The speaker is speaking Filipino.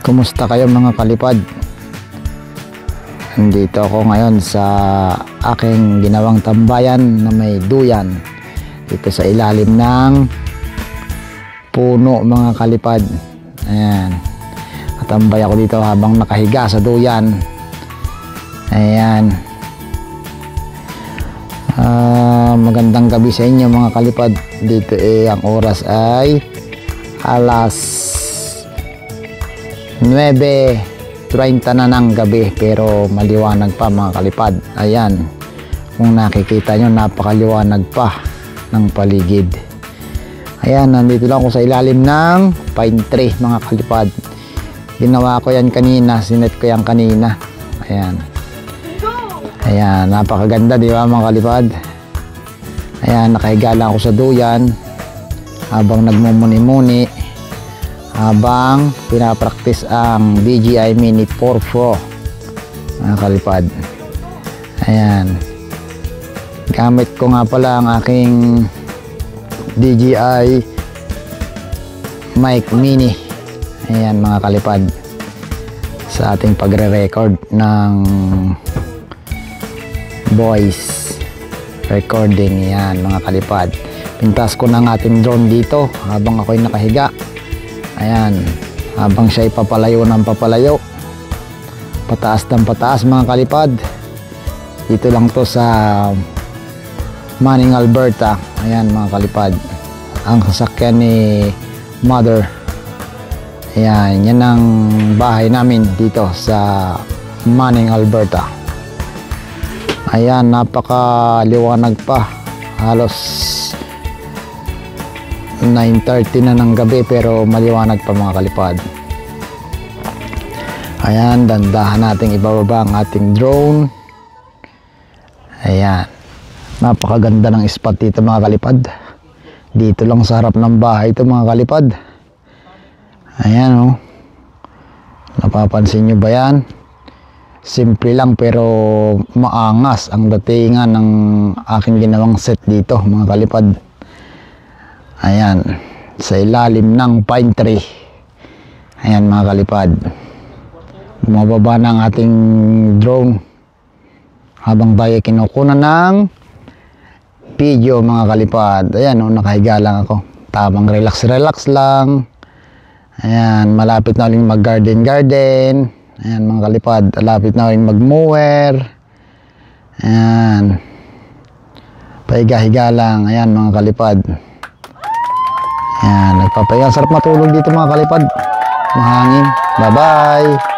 Kumusta kayo mga kalipad? Nandito ako ngayon sa aking ginawang tambayan na may duyan dito sa ilalim ng puno mga kalipad. Ayan, katambay ako dito habang nakahiga sa duyan. Ayan, magandang gabi sa inyo mga kalipad. Dito ang oras ay alas 9:30 na ng gabi, pero maliwanag pa mga kalipad. Ayan, kung nakikita nyo, napakaliwanag pa ng paligid. Ayan, nandito lang ako sa ilalim ng pine tree mga kalipad. Ginawa ko yan kanina, sinet ko yan kanina. Ayan, ayan, napakaganda di ba mga kalipad? Ayan, nakahiga lang ako sa duyan habang nagmumuni-muni, habang pinapraktis ang DJI Mini 4 Pro mga kalipad. Ayan, gamit ko nga pala ang aking DJI Mic Mini. Ayan mga kalipad, sa ating pagre-record ng voice recording. Ayan mga kalipad, pintas ko ng ating drone dito habang ako'y nakahiga. Ayan, habang siya'y papalayo ng papalayo, pataas ng pataas mga kalipad. Dito lang to sa Manning, Alberta. Ayan mga kalipad, ang sasakyan ni Mother. Ayan, yan ang bahay namin dito sa Manning, Alberta. Ayan, napakaliwanag pa, halos 9:30 na ng gabi, pero maliwanag pa mga kalipad. Ayan, dandahan nating ibababa ang ating drone. Ayan, napakaganda ng spot dito mga kalipad. Dito lang sa harap ng bahay ito mga kalipad. Ayan oh, napapansin nyo ba yan? Simple lang pero maangas ang datingan ng aking ginawang set dito mga kalipad. Ayan, sa ilalim ng pine tree. Ayan mga kalipad, bumababa na ang ating drone habang tayo kinukunan ng video mga kalipad. Ayan, nakahiga lang ako, tamang relax lang. Ayan, malapit na uling mag garden. Ayan mga kalipad, malapit na uling mag mower. Ayan, pahiga-higa lang. Ayan mga kalipad, ayan, nagpapahinga. Sarap matulog dito mga kalipad, mahangin. Bye bye.